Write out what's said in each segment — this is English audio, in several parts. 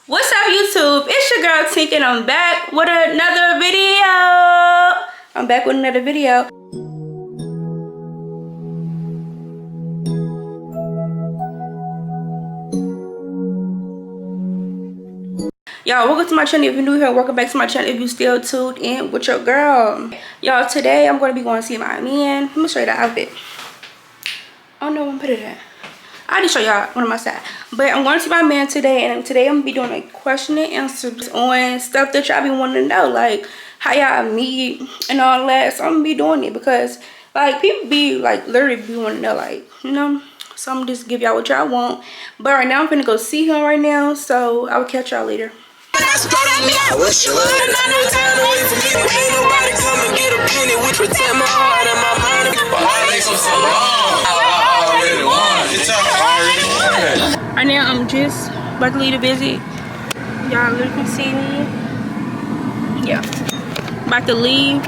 What's up, YouTube? It's your girl Tink, and I'm back with another video. Y'all, welcome to my channel if you're new here. Welcome back to my channel if you still tuned in with your girl. Y'all, today I'm going to be going to see my man. Let me show you the outfit. I don't know where I'm put it at. I'll just show y'all one of my side. But I'm going to see my man today, and today I'm going to be doing a question and answers on stuff that y'all be wanting to know. Like, how y'all meet and all that. So I'm going to be doing it because, like, people be, like, literally be wanting to know, like, you know. So I'm just give y'all what y'all want. But right now I'm finna go see him right now. So I will catch y'all later. I wish you would. Away from me, ain't nobody come and get a penny. We pretend my heart and my mind. Why it takes so long? I already won. Right now, I'm just about to leave the visit. Y'all literally can see me. Yeah, about to leave.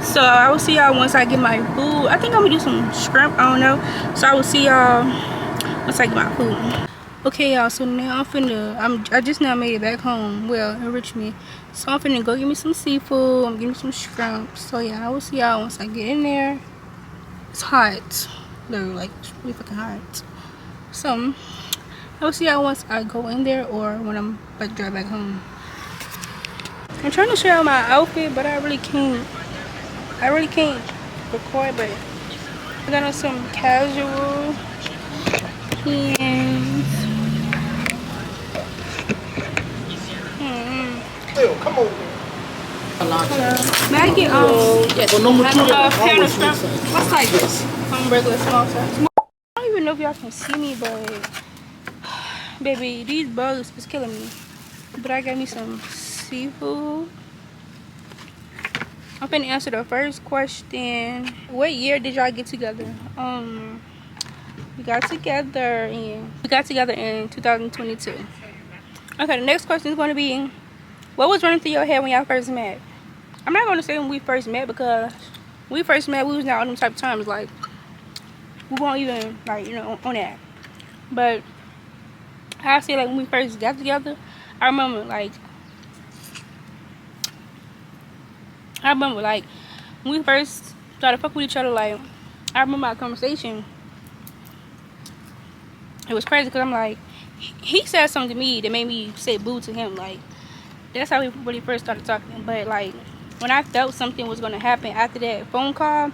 So I will see y'all once I get my food. I think I'm gonna do some shrimp. I don't know. So I will see y'all once I get my food. Okay, y'all, so now I'm finna, I just now made it back home, well, in Richmond. So I'm finna go get me some seafood, I'm getting me some shrimp. So yeah, I will see y'all once I get in there. It's hot, literally, like, it's really fucking hot. So, I will see y'all once I go in there or when I'm about to drive back home. I'm trying to show y'all my outfit, but I really can't record, but I got on some casual pants. Come on. Maggie, pound of shrimp. What size is? Regular small size. I don't even know if y'all can see me, but baby, these bugs is killing me. But I got me some seafood. I'm finna answer the first question. What year did y'all get together? We got together in 2022. Okay, the next question is gonna be, what was running through your head when y'all first met? I'm not gonna say when we first met because when we first met, we was not on them type of terms. Like, we weren't even, like, you know, on that. But I say, like, when we first got together, I remember like when we first started fucking with each other. Like, I remember our conversation. It was crazy because I'm like, he said something to me that made me say boo to him. Like, that's how we really first started talking. But like, when I felt something was gonna happen after that phone call,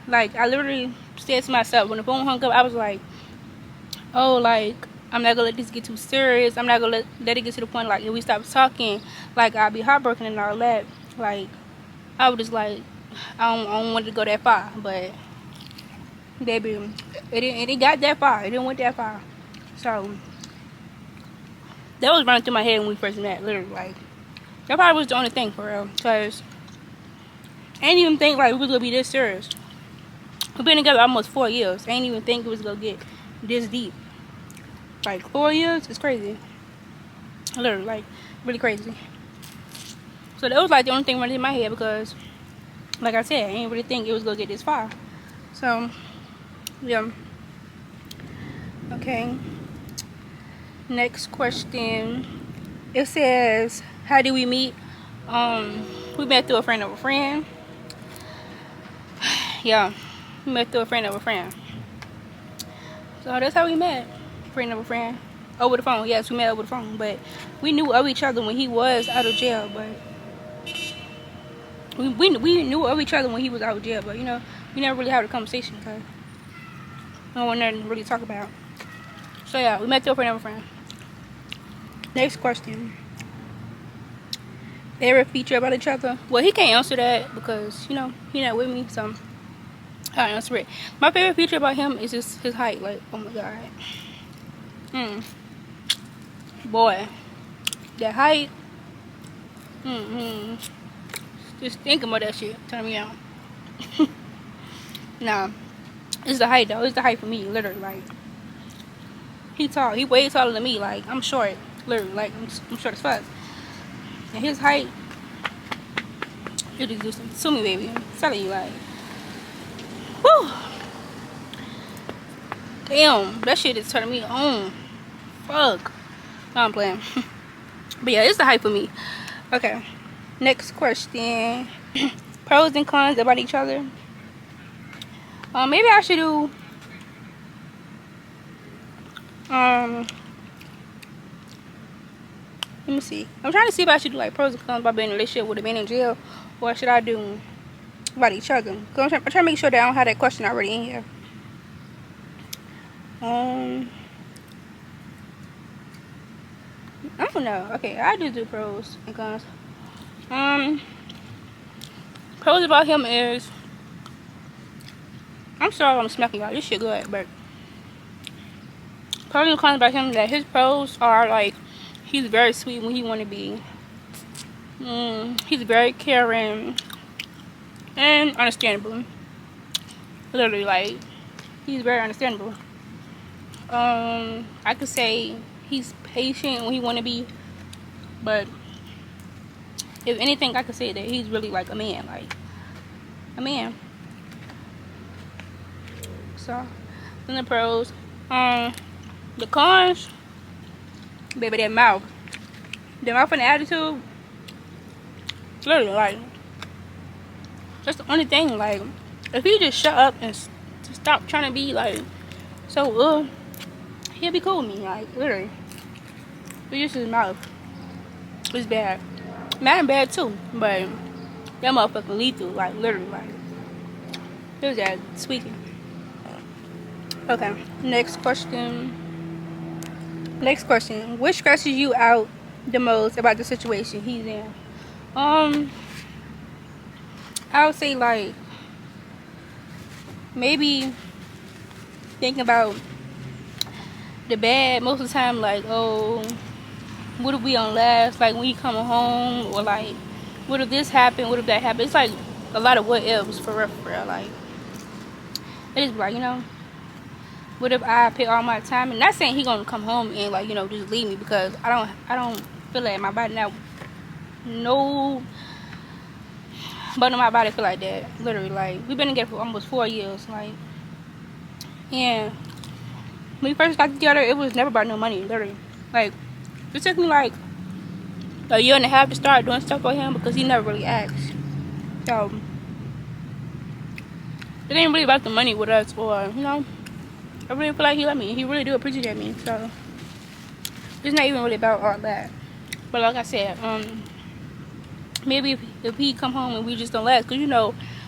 like, I literally said to myself, when the phone hung up, I was like, oh, like, I'm not gonna let this get too serious. I'm not gonna let it get to the point, like, if we stop talking, like, I'll be heartbroken and all that. Like, I was just like, I don't want it to go that far. But baby, it didn't got that far. It didn't went that far. So that was running through my head when we first met, literally. Like, that probably was the only thing, for real. Because I didn't even think, like, we was gonna be this serious. We've been together almost 4 years. I didn't even think it was gonna get this deep. Like, 4 years? It's crazy. Literally, like, really crazy. So that was, like, the only thing running in my head because, like I said, I didn't really think it was gonna get this far. So, yeah. Okay. Next question. It says, how did we meet? We met through a friend of a friend. Yeah, we met through a friend of a friend. So that's how we met. Friend of a friend. Over the phone. Yes, we met over the phone. But we knew of each other when he was out of jail. But we knew of each other when he was out of jail. But, you know, we never really had a conversation because no one nothing to really talk about. So yeah, we met through a friend of a friend. Next question. Favorite feature about each other? Well, he can't answer that because, you know, he's not with me. So I'll answer it. My favorite feature about him is just his height. Like, oh my god. Boy, that height. Just thinking about that shit turn me on. Nah, it's the height though. It's the height for me, literally. Like, he tall. He way taller than me. Like, I'm short, literally. Like, I'm short as fuck. And his height, it just do something to me, baby. I'm telling you, like, whew. Damn, that shit is turning me on. Fuck. No, I'm playing. But yeah, it's the hype for me. Okay, next question. Pros and cons about each other. Maybe I should do let me see. I'm trying to see if I should do like pros and cons about being in a relationship with a man in jail, or should I do about each other? Cause I'm trying to make sure that I don't have that question already in here. I don't know. Okay, I just do pros and cons. Pros about him is, I'm sorry I'm smacking y'all. This shit good, but pros and cons about him that his pros are like he's very sweet when he want to be. He's very caring and understandable. Literally, like he's very understandable. I could say he's patient when he want to be, but if anything, I could say that he's really like a man, So, then the pros. The cons, baby, that mouth and the attitude. Literally, like, that's the only thing. Like, if he just shut up and stop trying to be like so, he'll be cool with me. Like, literally, but just his mouth is bad. Mine bad too, but that motherfucker lethal. Like, literally, like, it was that squeaking. Okay, next question. What stresses you out the most about the situation he's in? I would say like maybe thinking about the bad most of the time, like, oh, what if we don't last, like when you come home, or like what if this happened, what if that happened. It's like a lot of what ifs for real. Like, it just be like, what if I pay all my time? And not saying he gonna come home and like, just leave me, because I don't feel like my body now. No, but my body feel like that. Literally, like, we've been together for almost 4 years. Like, and when we first got together, it was never about no money. Literally, like, it took me like a year and a half to start doing stuff for him because he never really asked. So it ain't really about the money with us, or I really feel like he loved me. He really do appreciate me. So it's not even really about all that. But like I said, maybe if he come home and we just don't last, because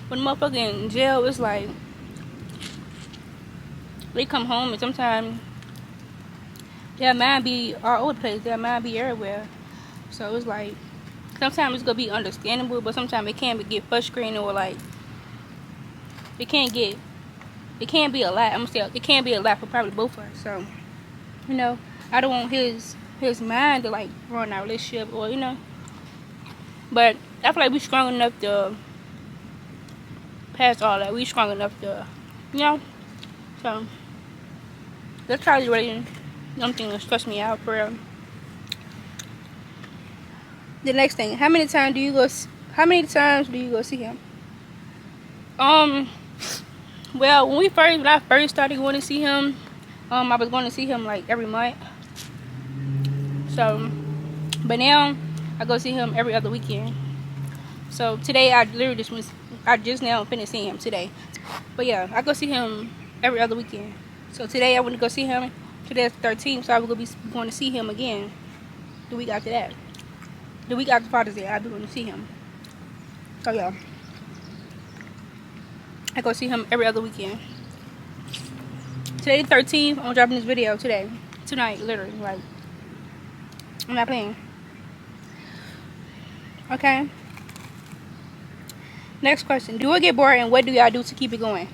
when motherfucker in jail, it's like they come home and sometimes their mind be all over the place. Their mind be everywhere. So it's like sometimes it's gonna be understandable, but sometimes it can get frustrating, or like it can't be a lot. I'm gonna say it can't be a lot for probably both of us. So I don't want his mind to like ruin our relationship, or But I feel like we strong enough to pass all that. We strong enough to, So that's probably really something that stress me out for real. The next thing, how many times do you go see him? Well, when I first started going to see him, I was going to see him like every month. So, but now I go see him every other weekend. So today I just now finished seeing him today. But yeah, I go see him every other weekend. So today I went to go see him. Today's 13th, so I will be going to see him again the week after that. The week after Father's Day, I'll be going to see him. So yeah, I go see him every other weekend. Today the 13th, I'm dropping this video tonight, literally. Like, I'm not playing. Okay. Next question. Do it get bored, and what do y'all do to keep it going?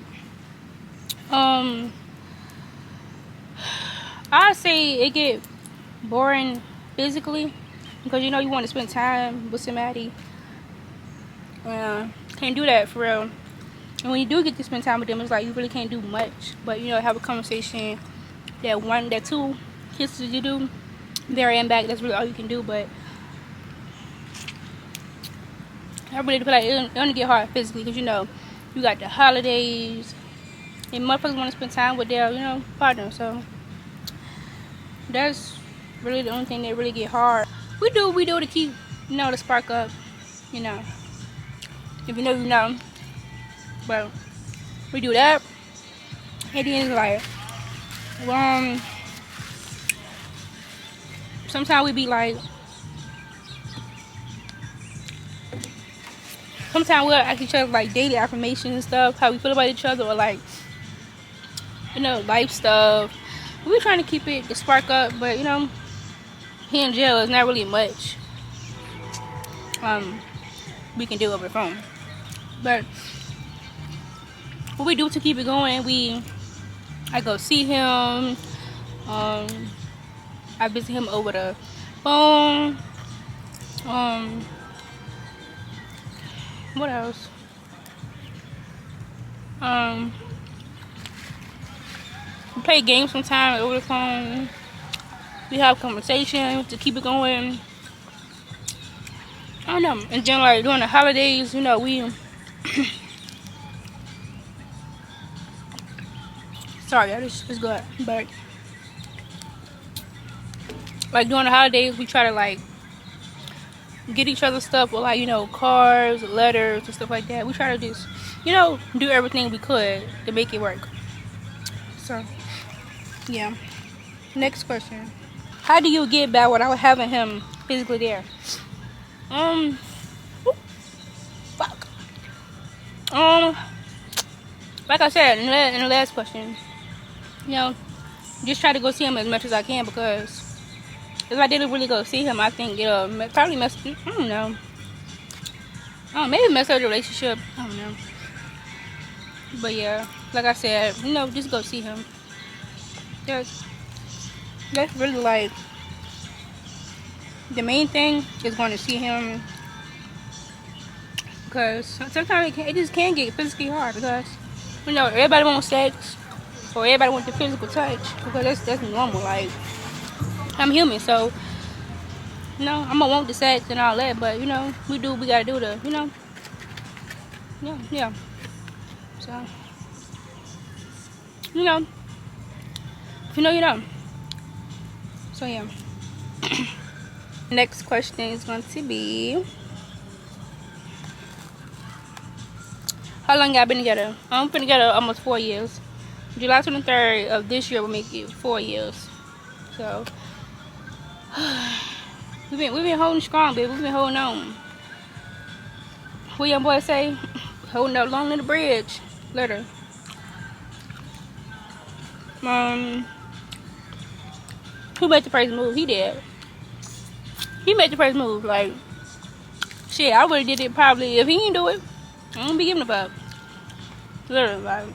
I'd say it get boring physically, because you want to spend time with somebody. Can't do that for real. And when you do get to spend time with them, it's like you really can't do much. But have a conversation. That 2 kisses you do there and back, that's really all you can do. But I really feel like it only get hard physically, because you got the holidays and motherfuckers want to spend time with their partner. So that's really the only thing that really get hard. we do what we do to keep, you know, the spark up, you know. If you know, you know. But we do that. And then like, sometimes we be like, sometimes we'll ask each other like daily affirmations and stuff, how we feel about each other, or like, you know, life stuff. We're trying to keep it the spark up, but you know, here in jail is not really much we can do over the phone. But what we do to keep it going, I go see him. I visit him over the phone. What else? We play games sometimes over the phone. We have conversations to keep it going. I don't know. And then like during the holidays, you know, we sorry, that is good. But like during the holidays, we try to like get each other stuff with like, you know, cards, letters, and stuff like that. We try to just, you know, do everything we could to make it work. So yeah. Next question. How do you get back without having him physically there? Fuck. Like I said in the last question, you know, just try to go see him as much as I can, because if I didn't really go see him, I think it'll probably mess. I don't know. Maybe mess up the relationship. I don't know. But yeah, like I said, you know, just go see him. That's really like the main thing is going to see him, because sometimes it just can get physically hard, because you know everybody wants sex or everybody wants the physical touch, because that's normal. Like, I'm human, so you know I'm gonna want the sex and all that, but you know we gotta do the, you know, yeah. So you know, if you know, you know. So yeah. Next question is going to be, how long y'all been together? I'm been together almost 4 years. July 23rd of this year will make it 4 years. So we've been holding strong, baby. We've been holding on. What young boy say? Holding up long in the bridge. Later. Who made the first move? He did. He made the first move. Like, shit, I would have did it probably. If he didn't do it, I wouldn't be giving a fuck. Literally, like,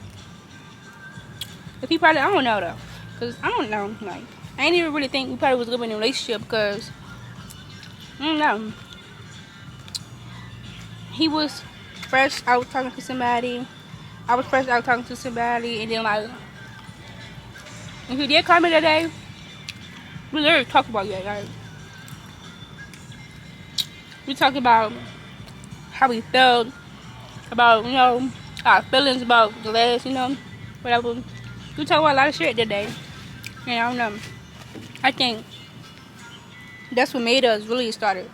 if he probably, I don't know though, cause I don't know. Like, I ain't even really think we probably was living in a relationship, because I don't know. He was fresh out talking to somebody. I was fresh out talking to somebody, and then like, if he did call me that day, we literally talked about that. Like, we talked about how we felt, about, you know, our feelings about the last, you know, whatever. We talked about a lot of shit that day. And I don't know. I think that's what made us really started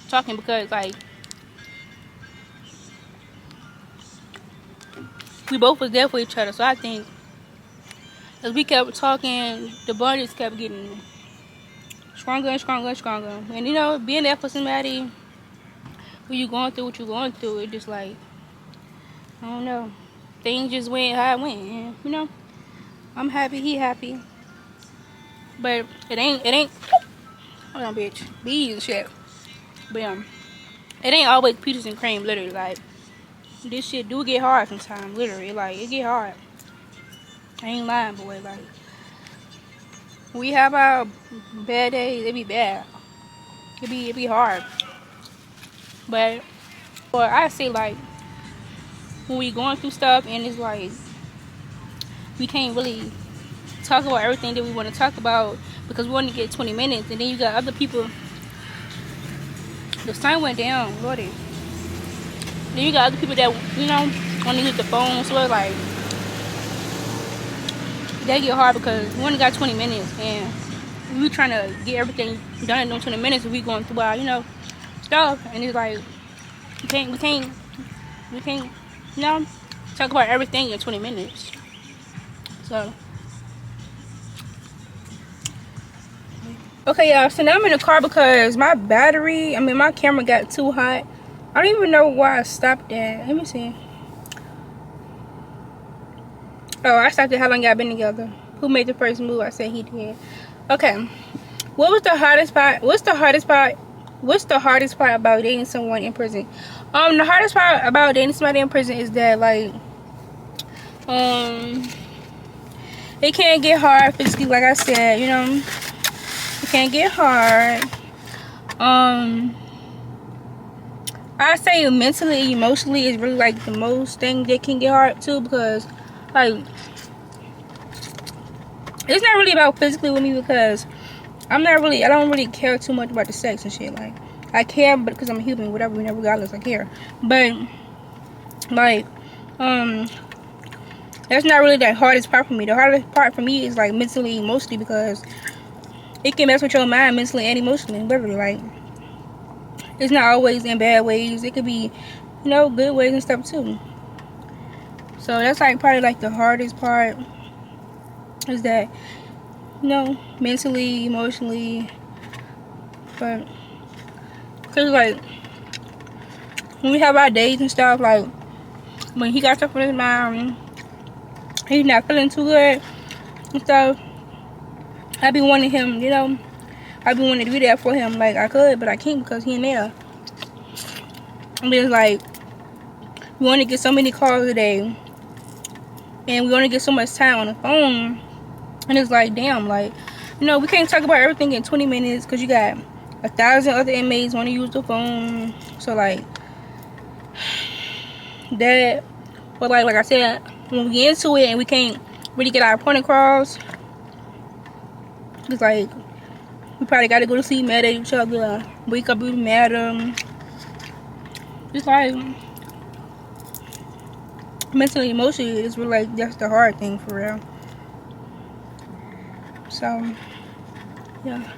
talking, because like we both was there for each other. So I think as we kept talking, the bond just kept getting stronger and stronger and stronger. And you know, being there for somebody when you going through what you're going through, it just like, I don't know, things just went how it went. And, you know, I'm happy, he happy, but it ain't. Hold on, bitch, bees and shit. But it ain't always peaches and cream. Literally, like, this shit do get hard sometimes. Literally, like, it get hard. I ain't lying, boy. Like, we have our bad days. It be bad. It be hard. But, or I say like, when we going through stuff and it's like we can't really talk about everything that we want to talk about, because we want to get 20 minutes, and then you got other people. The sun went down, Lordy. Then you got other people that, you know, want to use the phone, so it's like that get hard, because we only got 20 minutes, and we trying to get everything done in 20 minutes. We going through our, you know, stuff, and it's like we can't, you know, talk about everything in 20 minutes. So, okay, y'all. So now I'm in the car because my my camera got too hot. I don't even know why I stopped that. Let me see. Oh, I stopped at how long y'all been together. Who made the first move? I said he did. Okay. What was the hardest part? What's the hardest part about dating someone in prison? The hardest part about dating somebody in prison is that, like, it can get hard physically, like I said, you know. It can get hard. I say mentally, emotionally is really like the most thing that can get hard too, because like it's not really about physically with me, because I don't really care too much about the sex and shit. Like, I care, but because I'm a human, whatever, regardless, I care. But like, that's not really the hardest part for me. The hardest part for me is like mentally, emotionally, because it can mess with your mind mentally and emotionally, literally. Like, it's not always in bad ways. It could be, you know, good ways and stuff too. So that's like probably like the hardest part, is that, you know, mentally, emotionally. But cause like when we have our dates and stuff, like when he got stuff in his mind, he's not feeling too good and stuff, I be wanting him, you know, I be wanting to do that for him. Like, I could, but I can't because he ain't there. I mean, it's like we want to get so many calls a day, and we only get so much time on the phone, and it's like, damn, like, you know, we can't talk about everything in 20 minutes because you got 1,000 other inmates want to use the phone. So like that. But like I said, when we get into it and we can't really get our point across, it's like we probably got to go to sleep mad at each other, wake up even madder. It's like mentally, emotionally, it's really like that's the hard thing for real. So yeah.